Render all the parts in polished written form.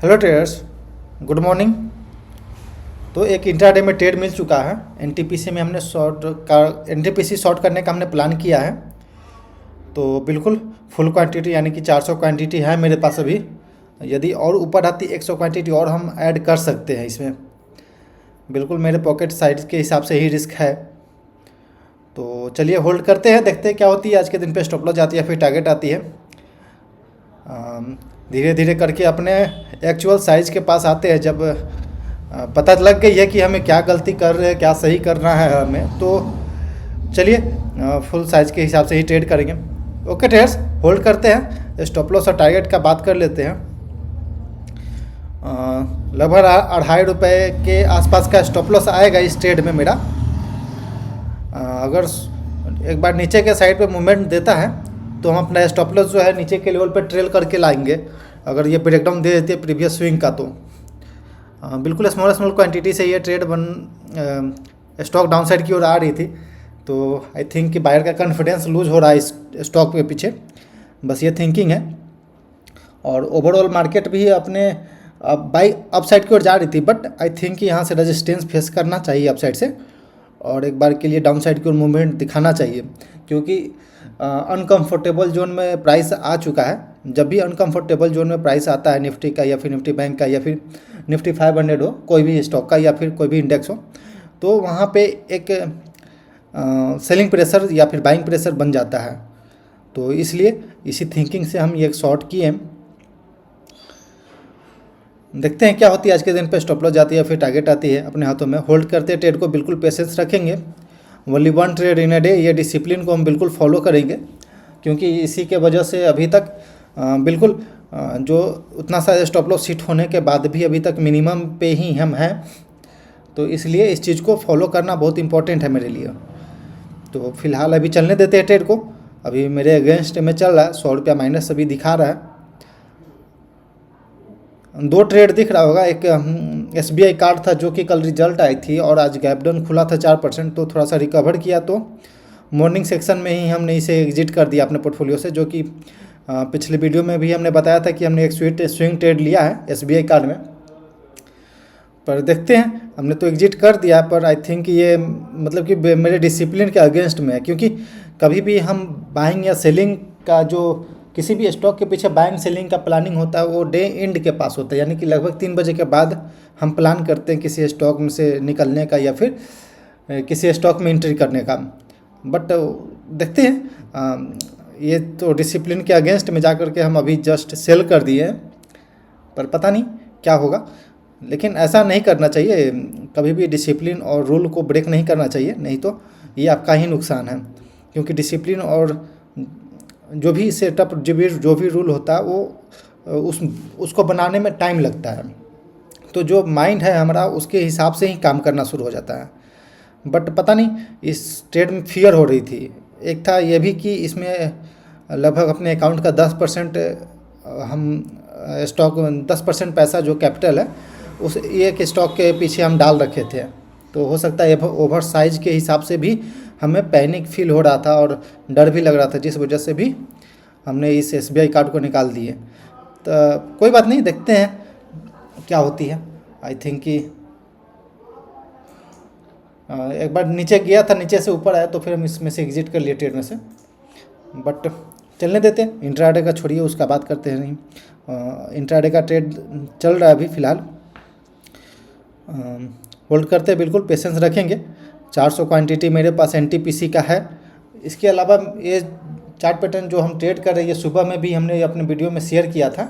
Hello traders, good morning. तो एक intraday में ट्रेड मिल चुका है। एनटीपीसी में हमने एनटीपीसी शॉर्ट करने का हमने प्लान किया है। तो बिल्कुल फुल क्वांटिटी यानी कि 400 क्वांटिटी है मेरे पास अभी। यदि और ऊपर आती 100 क्वांटिटी और हम ऐड कर सकते हैं इसमें। बिल्कुल मेरे पॉकेट साइज के हिसाब से ही रिस्क है। तो चलिए होल्ड करते हैं, देखते हैं क्या होती है। आज के दिन पे स्टॉप लॉस आती है, फिर टारगेट आती है। धीरे धीरे करके अपने एक्चुअल साइज के पास आते हैं। जब पता लग गई है कि हमें क्या गलती कर रहे हैं, क्या सही करना है हमें, तो चलिए फुल साइज के हिसाब से ही ट्रेड करेंगे। ओके ट्रेडर्स, होल्ड करते हैं। स्टॉप लॉस और टारगेट का बात कर लेते हैं। लगभग ₹2.5 के आसपास का स्टॉप लॉस आएगा इस ट्रेड में मेरा। अगर एक बार नीचे के साइड पे मूवमेंट देता है तो हम अपना स्टॉप लॉस जो है नीचे के लेवल पर ट्रेल करके लाएंगे। अगर ये ब्रेकडाउन दे देती है प्रीवियस स्विंग का तो बिल्कुल स्मॉल क्वांटिटी से ये ट्रेड स्टॉक डाउन साइड की ओर आ रही थी। तो आई थिंक कि बायर का कॉन्फिडेंस लूज हो रहा है इस स्टॉक के पीछे, बस ये थिंकिंग है। और ओवरऑल मार्केट भी अपने बाई अपसाइड की ओर जा रही थी, बट आई थिंक कि यहाँ से रेजिस्टेंस फेस करना चाहिए अपसाइड से, और एक बार के लिए डाउन साइड की ओर मूवमेंट दिखाना चाहिए। क्योंकि अनकंफर्टेबल जोन में प्राइस आ चुका है। जब भी अनकंफर्टेबल जोन में प्राइस आता है निफ्टी का या फिर निफ्टी बैंक का या फिर निफ्टी 500 हो, कोई भी स्टॉक का या फिर कोई भी इंडेक्स हो, तो वहाँ पे एक सेलिंग प्रेशर या फिर बाइंग प्रेशर बन जाता है। तो इसलिए इसी थिंकिंग से हम ये शॉर्ट किए। देखते हैं क्या होती है। आज के दिन पे स्टॉप लॉस जाती है, फिर टारगेट आती है, अपने हाथों में। होल्ड करते ट्रेड को बिल्कुल पेशेंस रखेंगे। Only one trade in a day, ये डिसिप्लिन को हम बिल्कुल फॉलो करेंगे। क्योंकि इसी के वजह से अभी तक बिल्कुल जो उतना सा स्टॉप लॉस हिट होने के बाद भी अभी तक मिनिमम पे ही हम हैं। तो इसलिए इस चीज़ को फॉलो करना बहुत इंपॉर्टेंट है मेरे लिए। तो फिलहाल अभी चलने देते हैं ट्रेड को। अभी मेरे अगेंस्ट में चल रहा है, ₹100 माइनस अभी दिखा रहा है। 2 ट्रेड दिख रहा होगा। एक SBI कार्ड था जो कि कल रिजल्ट आई थी और आज गैप डाउन खुला था 4%, तो थोड़ा सा रिकवर किया। तो मॉर्निंग सेक्शन में ही हमने इसे एग्जिट कर दिया अपने पोर्टफोलियो से, जो कि पिछले वीडियो में भी हमने बताया था कि हमने एक स्विंग ट्रेड लिया है SBI कार्ड में। पर देखते हैं, हमने तो एग्जिट कर दिया, पर आई थिंक ये मतलब कि मेरे डिसिप्लिन के अगेंस्ट में है। क्योंकि कभी भी हम बाइंग या सेलिंग का, जो किसी भी स्टॉक के पीछे बाइंग सेलिंग का प्लानिंग होता है, वो डे एंड के पास होता है। यानी कि लगभग 3 बजे के बाद हम प्लान करते हैं किसी स्टॉक में से निकलने का या फिर किसी स्टॉक में एंट्री करने का। बट देखते हैं, ये तो डिसिप्लिन के अगेंस्ट में जा कर के हम अभी जस्ट सेल कर दिए हैं, पर पता नहीं क्या होगा। लेकिन ऐसा नहीं करना चाहिए, कभी भी डिसिप्लिन और रूल को ब्रेक नहीं करना चाहिए, नहीं तो ये आपका ही नुकसान है। क्योंकि डिसिप्लिन और जो भी सेटअप, जो भी रूल होता है, वो उसको बनाने में टाइम लगता है। तो जो माइंड है हमारा, उसके हिसाब से ही काम करना शुरू हो जाता है। बट पता नहीं, इस ट्रेड में फियर हो रही थी। एक था ये भी कि इसमें लगभग अपने अकाउंट का 10% हम स्टॉक 10% पैसा जो कैपिटल है उस एक स्टॉक के पीछे हम डाल रखे थे। तो हो सकता है ओवर साइज के हिसाब से भी हमें पैनिक फील हो रहा था और डर भी लग रहा था, जिस वजह से भी हमने इस SBI कार्ड को निकाल दिए। तो कोई बात नहीं, देखते हैं क्या होती है। आई थिंक कि एक बार नीचे गया था, नीचे से ऊपर आया, तो फिर हम इसमें से एग्जिट कर लिए ट्रेड में से। बट चलने देते हैं, इंट्राडे का छोड़िए, उसका बात करते हैं नहीं। इंट्राडे का ट्रेड चल रहा है अभी फ़िलहाल। होल्ड करते हैं, बिल्कुल पेशेंस रखेंगे। 400 क्वांटिटी मेरे पास NTPC का है। इसके अलावा ये चार्ट पैटर्न जो हम ट्रेड कर रहे हैं, ये सुबह में भी हमने अपने वीडियो में शेयर किया था।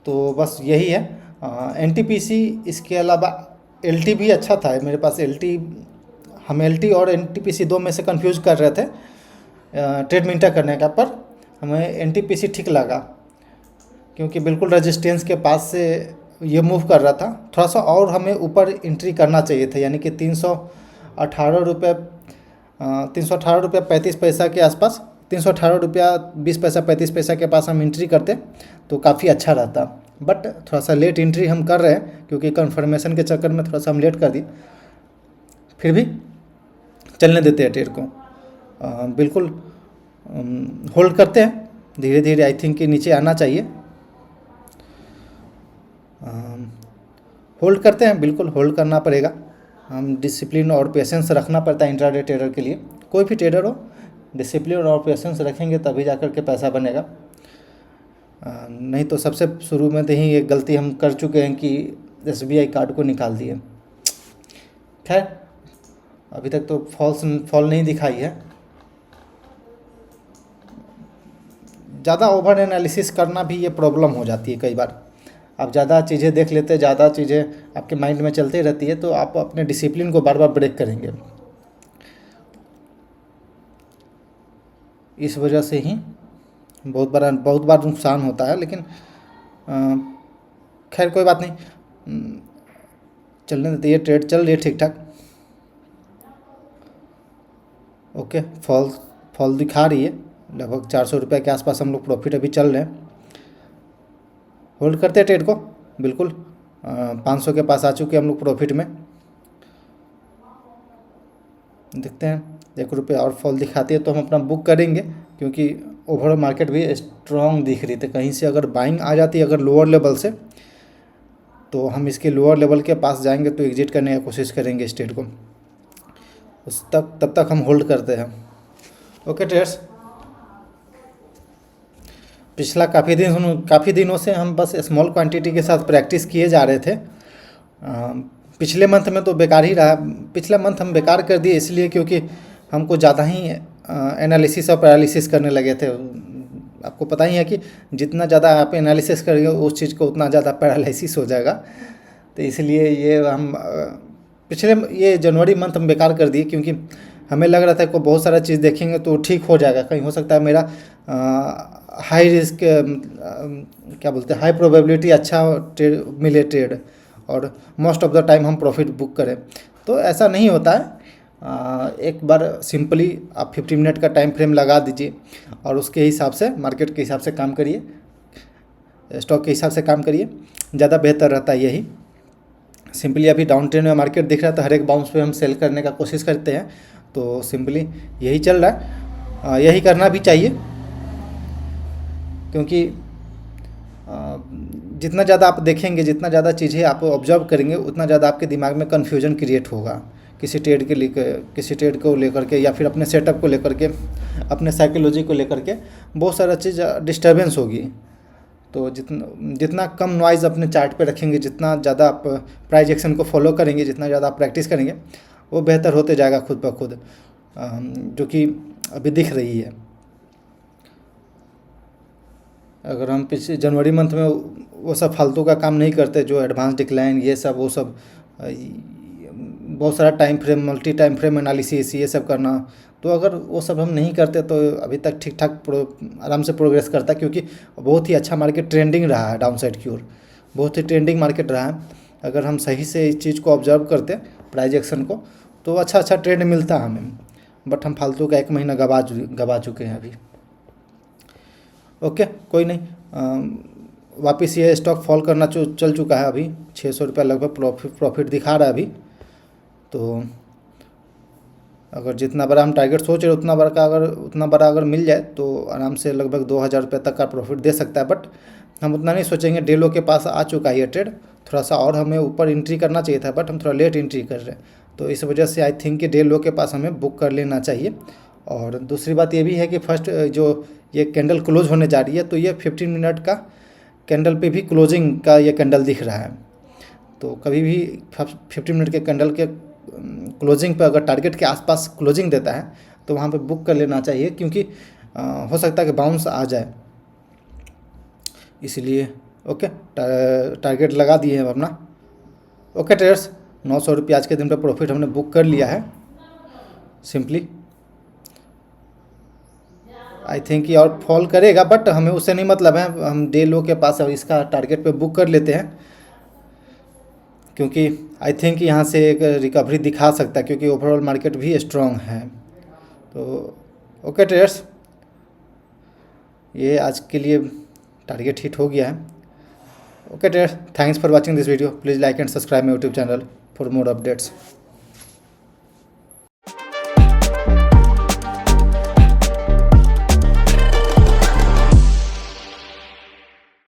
तो बस यही है NTPC। इसके अलावा LT भी अच्छा था मेरे पास। हम LT और NTPC 2 में से कंफ्यूज कर रहे थे ट्रेड में इंटर करने का, पर हमें NTPC ठीक लगा। क्योंकि बिल्कुल रेजिस्टेंस के पास से ये मूव कर रहा था। थोड़ा सा और हमें ऊपर एंट्री करना चाहिए था, यानी कि ₹318 ₹318.35 के आसपास, ₹318.20 के पास हम एंट्री करते तो काफ़ी अच्छा रहता। बट थोड़ा सा लेट एंट्री हम कर रहे हैं, क्योंकि कंफर्मेशन के चक्कर में थोड़ा सा हम लेट कर दिए। फिर भी चलने देते हैं ट्रेड को, बिल्कुल होल्ड करते हैं। धीरे धीरे आई थिंक कि नीचे आना चाहिए। होल्ड करते हैं, बिल्कुल होल्ड करना पड़ेगा। हम डिसिप्लिन और पेशेंस रखना पड़ता है इंट्राडे ट्रेडर के लिए। कोई भी ट्रेडर हो, डिसिप्लिन और पेशेंस रखेंगे तभी जा कर के पैसा बनेगा। नहीं तो सबसे शुरू में तो ही एक गलती हम कर चुके हैं कि SBI कार्ड को निकाल दिए। खैर अभी तक तो फॉल नहीं दिखाई है। ज़्यादा ओवर एनालिसिस करना भी ये प्रॉब्लम हो जाती है कई बार। आप ज़्यादा चीज़ें देख लेते हैं, ज़्यादा चीज़ें आपके माइंड में चलते रहती है, तो आप अपने डिसिप्लिन को बार बार ब्रेक करेंगे। इस वजह से ही बहुत बार नुकसान होता है। लेकिन खैर कोई बात नहीं, चलने देते, ये ट्रेड चल रही है ठीक ठाक। ओके, फॉल दिखा रही है, लगभग 400 रुपये के आसपास हम लोग प्रॉफिट अभी चल रहे हैं। होल्ड करते हैं ट्रेड को, बिल्कुल 500 के पास आ चुके हम लोग प्रॉफिट में। देखते हैं, 1 रुपये और फॉल दिखाती है तो हम अपना बुक करेंगे, क्योंकि ओवरऑल मार्केट भी स्ट्रॉन्ग दिख रही थी। कहीं से अगर बाइंग आ जाती है अगर लोअर लेवल से, तो हम इसके लोअर लेवल के पास जाएंगे तो एग्जिट करने की कोशिश करेंगे इस ट्रेड को। तब तक हम होल्ड करते हैं। ओके ट्रेडर्स, पिछला काफ़ी दिनों से हम बस स्मॉल क्वांटिटी के साथ प्रैक्टिस किए जा रहे थे। पिछले मंथ में तो बेकार ही रहा। पिछला मंथ हम बेकार कर दिए इसलिए क्योंकि हमको ज़्यादा ही एनालिसिस और पैरालिसिस करने लगे थे। आपको पता ही है कि जितना ज़्यादा आप एनालिसिस करेंगे उस चीज़ को उतना ज़्यादा पैरालिसिस हो जाएगा। तो इसलिए ये जनवरी मंथ हम बेकार कर दिए, क्योंकि हमें लग रहा था कि बहुत सारा चीज़ देखेंगे तो ठीक हो जाएगा। कहीं हो सकता है मेरा हाई रिस्क क्या बोलते हैं, हाई प्रोबेबिलिटी अच्छा मिले ट्रेड, और मोस्ट ऑफ द टाइम हम प्रॉफिट बुक करें। तो ऐसा नहीं होता है। एक बार सिंपली आप 50 मिनट का टाइम फ्रेम लगा दीजिए और उसके हिसाब से, मार्केट के हिसाब से काम करिए, स्टॉक के हिसाब से काम करिए, ज़्यादा बेहतर रहता है यही। सिंपली अभी डाउन ट्रेंड में मार्केट दिख रहा है तो हर एक बाउंस पे हम सेल करने का कोशिश करते हैं। तो सिंपली यही चल रहा है, यही करना भी चाहिए, क्योंकि जितना ज़्यादा आप देखेंगे, जितना ज़्यादा चीज़ें आप ऑब्जर्व करेंगे, उतना ज़्यादा आपके दिमाग में कन्फ्यूजन क्रिएट होगा किसी ट्रेड को लेकर के, या फिर अपने सेटअप को लेकर के, अपने साइकोलॉजी को लेकर के बहुत सारा चीज़ डिस्टर्बेंस होगी। तो जितना कम नॉइज़ अपने चार्ट पे रखेंगे, जितना ज़्यादा आप प्राइस एक्शन को फॉलो करेंगे, जितना ज़्यादा आप प्रैक्टिस करेंगे, वो बेहतर होते जाएगा खुद ब खुद, जो कि अभी दिख रही है। अगर हम पिछले जनवरी मंथ में वो सब फालतू का काम नहीं करते, जो एडवांस डिक्लाइन ये सब वो सब, बहुत सारा time frame, multi time frame analysis ये सब करना, तो अगर वो सब हम नहीं करते तो अभी तक ठीक ठाक आराम से प्रोग्रेस करता, क्योंकि बहुत ही अच्छा मार्केट ट्रेंडिंग रहा है, डाउन साइड की ओर बहुत ही ट्रेंडिंग मार्केट रहा है। अगर हम सही से इस चीज़ को ऑब्जर्व करते प्राइस एक्शन को, तो अच्छा ट्रेंड मिलता है हमें। बट हम फालतू का 1 महीना गवा चुके हैं अभी। ओके, कोई नहीं, वापस ये स्टॉक फॉल करना चल चुका है। अभी 600 रुपये लगभग प्रॉफिट दिखा रहा है अभी। तो अगर जितना बड़ा हम टारगेट सोच रहे उतना बड़ा अगर मिल जाए तो आराम से लगभग 2000 रुपये तक का प्रॉफिट दे सकता है। बट हम उतना नहीं सोचेंगे। डे लो के पास आ चुका है ये ट्रेड, थोड़ा सा और हमें ऊपर एंट्री करना चाहिए था, बट हम थोड़ा लेट एंट्री कर रहे हैं। तो इस वजह से आई थिंक कि डे लो के पास हमें बुक कर लेना चाहिए। और दूसरी बात ये भी है कि फर्स्ट जो ये कैंडल क्लोज होने जा रही है, तो ये 15 मिनट का कैंडल पे भी क्लोजिंग का ये कैंडल दिख रहा है। तो कभी भी 15 मिनट के कैंडल के क्लोजिंग पे अगर टारगेट के आसपास क्लोजिंग देता है तो वहाँ पे बुक कर लेना चाहिए, क्योंकि हो सकता है कि बाउंस आ जाए, इसलिए ओके टारगेट लगा दिए हैं अपना। ओके ट्रेडर्स, 900 रुपये आज के दिन पे प्रॉफिट हमने बुक कर लिया है सिंपली। आई थिंक ये और फॉल करेगा, बट हमें उससे नहीं मतलब है। हम डे लो के पास इसका टारगेट पे बुक कर लेते हैं, क्योंकि आई थिंक यहाँ से एक रिकवरी दिखा सकता है, क्योंकि ओवरऑल मार्केट भी स्ट्रॉन्ग है। तो ओके ट्रेडर्स, ये आज के लिए टारगेट हिट हो गया है। Okay traders, thanks for watching this video. Please like and subscribe my YouTube channel for more updates.